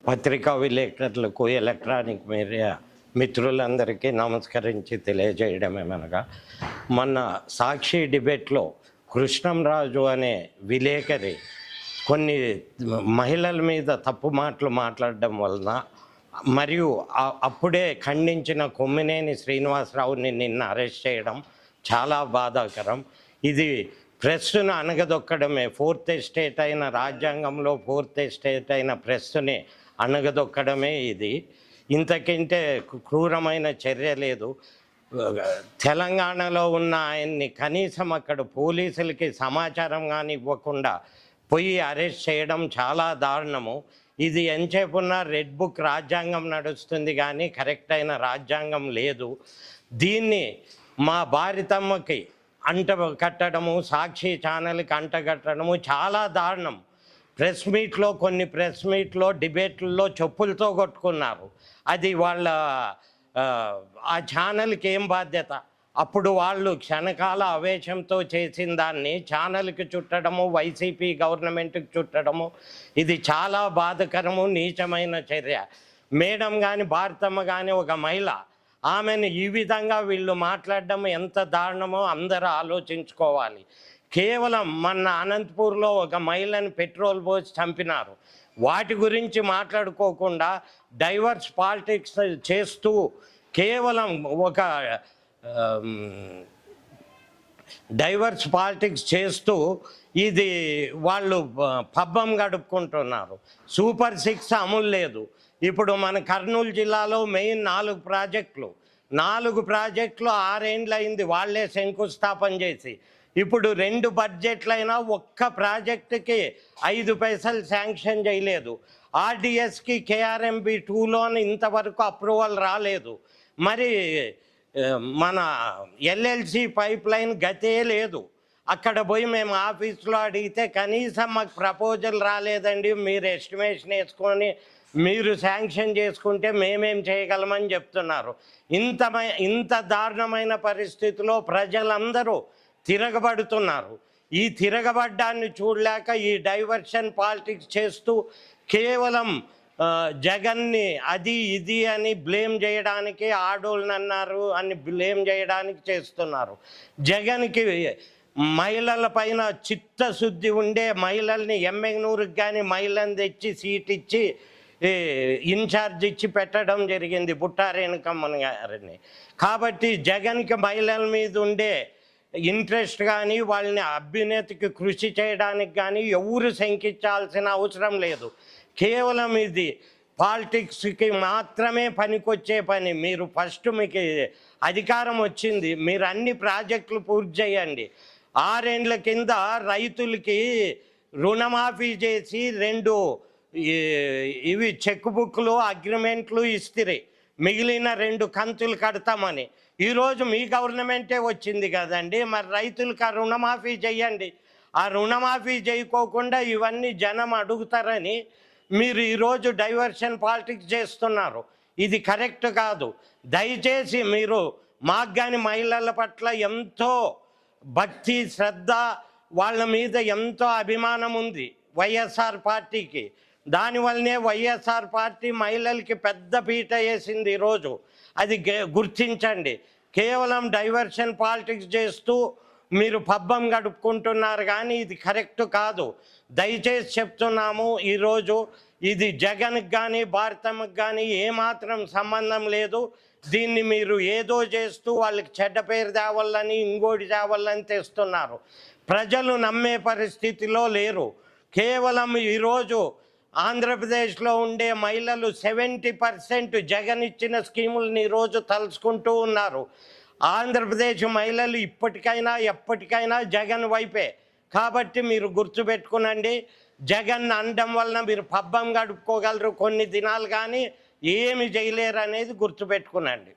పత్రికా విలేకరులకు, electronic media మిత్రులందరికీ నమస్కరించి తెలియజేయడమేమనగా, మొన్న సాక్షి డిబేట్లో కృష్ణంరాజు అనే విలేకరి కొన్ని మహిళల మీద తప్పు మాటలు మాట్లాడడం వలన మరియు అప్పుడే ఖండించిన కొమ్మినేని శ్రీనివాసరావుని నిన్న అరెస్ట్ చేయడం చాలా బాధాకరం. ఇది ప్రెస్సును అణగదొక్కడమే. ఫోర్త్ ఎస్టేట్ అయిన రాజ్యాంగంలో ఫోర్త్ ఎస్టేట్ అయిన ప్రెస్సుని అణగదొక్కడమే ఇది. ఇంతకంటే క్రూరమైన చర్య లేదు. తెలంగాణలో ఉన్న ఆయన్ని కనీసం అక్కడ పోలీసులకి సమాచారం కానీ ఇవ్వకుండా పోయి అరెస్ట్ చేయడం చాలా దారుణము. ఇది ఎంచేపున్న రెడ్ బుక్ రాజ్యాంగం నడుస్తుంది కానీ కరెక్ట్ అయిన రాజ్యాంగం లేదు. దీన్ని మా భారతమ్మకి అంట కట్టడము, సాక్షి ఛానల్కి అంటగట్టడము చాలా దారుణం. కొన్ని ప్రెస్ మీట్లో డిబేట్లలో చెప్పులతో కొట్టుకున్నారు. అది వాళ్ళ ఆ ఛానల్కి ఏం బాధ్యత? అప్పుడు వాళ్ళు క్షణకాల ఆవేశంతో చేసిన దాన్ని ఛానల్కి చుట్టడము, వైసీపీ గవర్నమెంట్కి చుట్టడము, ఇది చాలా బాధకరము, నీచమైన చర్య. మేడం కానీ భారతమ్మ కానీ ఒక మహిళ, ఆమెను ఈ విధంగా వీళ్ళు మాట్లాడడం ఎంత దారుణమో అందరూ ఆలోచించుకోవాలి. కేవలం మొన్న అనంతపూర్లో ఒక మహిళను పెట్రోల్ పోసి చంపినారు. వాటి గురించి మాట్లాడుకోకుండా డైవర్స్ పాలిటిక్స్ చేస్తూ కేవలం ఒక డైవర్స్ పాలిటిక్స్ చేస్తూ ఇది వాళ్ళు పబ్బం గడుపుకుంటున్నారు. సూపర్ 6 అమలు లేదు. ఇప్పుడు మన కర్నూలు జిల్లాలో మెయిన్ 4 ప్రాజెక్టులు 6 ఏండ్లు అయింది వాళ్ళే శంకుస్థాపన చేసి. ఇప్పుడు 2 బడ్జెట్లైనా ఒక్క ప్రాజెక్టుకి 5 పైసలు శాంక్షన్ చేయలేదు. ఆర్డిఎస్కి కేఆర్ఎంబి 2లోని ఇంతవరకు అప్రూవల్ రాలేదు. మరి మన ఎల్ఎల్సి పైప్ లైన్ గతే లేదు. అక్కడ పోయి మేము ఆఫీస్లో అడిగితే కనీసం మాకు ప్రపోజల్ రాలేదండి, మీరు ఎస్టిమేషన్ వేసుకొని మీరు శాంక్షన్ చేసుకుంటే మేమేం చేయగలమని చెప్తున్నారు. ఇంత దారుణమైన పరిస్థితిలో ప్రజలందరూ తిరగబడుతున్నారు. ఈ తిరగబడ్డాన్ని చూడలేక ఈ డైవర్షన్ పాలిటిక్స్ చేస్తూ కేవలం జగన్ని అది ఇది అని బ్లేమ్ చేయడానికి, ఆడోళ్ళని అన్నారు అని బ్లేమ్ చేయడానికి చేస్తున్నారు. జగన్కి మహిళల పైన చిత్తశుద్ధి ఉండే మహిళల్ని ఎమ్మెగ్నూరుకి కానీ మహిళని తెచ్చి సీట్ ఇచ్చి ఇన్ఛార్జ్ ఇచ్చి పెట్టడం జరిగింది బుట్టా రేణుకమ్మ గారిని. కాబట్టి జగన్కి మహిళల మీద ఉండే ఇంట్రెస్ట్ కానీ వాళ్ళని అభ్యున్నతికి కృషి చేయడానికి కానీ ఎవరు శంకించాల్సిన అవసరం లేదు. కేవలం ఇది పాలిటిక్స్కి మాత్రమే పనికొచ్చే పని. మీరు ఫస్ట్ మీకు అధికారం వచ్చింది, మీరు అన్ని ప్రాజెక్టులు పూర్తి చేయండి. 6 ఏండ్ల కింద రైతులకి రుణమాఫీ చేసి 2 ఇవి చెక్ బుక్లు అగ్రిమెంట్లు ఇస్తే మిగిలిన 2 కంతులు కడతామని. ఈరోజు మీ గవర్నమెంటే వచ్చింది కదండి, మరి రైతులకు ఆ రుణమాఫీ చేయండి. ఆ రుణమాఫీ చేయకోకుండా ఇవన్నీ జనం అడుగుతారని మీరు ఈరోజు డైవర్షన్ పాలిటిక్స్ చేస్తున్నారు. ఇది కరెక్ట్ కాదు. దయచేసి మీరు మాకు కానీ మహిళల పట్ల ఎంతో భక్తి, శ్రద్ధ, వాళ్ళ మీద ఎంతో అభిమానం ఉంది వైఎస్ఆర్ పార్టీకి. దానివల్లనే వైఎస్ఆర్ పార్టీ మహిళలకి పెద్ద పీట వేసింది ఈరోజు. అది గుర్తించండి. కేవలం డైవర్షన్ పాలిటిక్స్ చేస్తూ మీరు పబ్బం గడుపుకుంటున్నారు కానీ ఇది కరెక్ట్ కాదు. దయచేసి చెప్తున్నాము, ఈరోజు ఇది జగన్కి కానీ భారతమ్మకి కానీ ఏమాత్రం సంబంధం లేదు. దీన్ని మీరు ఏదో చేస్తూ వాళ్ళకి చెడ్డ పేరు తేవాలని, ఇంకోటి తేవాలని తెస్తున్నారు. ప్రజలు నమ్మే పరిస్థితిలో లేరు. కేవలం ఈరోజు ఆంధ్రప్రదేశ్లో ఉండే మహిళలు 70% జగన్ ఇచ్చిన స్కీములను ఈరోజు తలుచుకుంటూ ఉన్నారు. ఆంధ్రప్రదేశ్ మహిళలు ఇప్పటికైనా ఎప్పటికైనా జగన్ వైపే. కాబట్టి మీరు గుర్తుపెట్టుకునండి, జగన్ అనడం వలన మీరు పబ్బం గడుపుకోగలరు కొన్ని దినాలు, కానీ ఏమి చేయలేరు అనేది గుర్తుపెట్టుకునండి.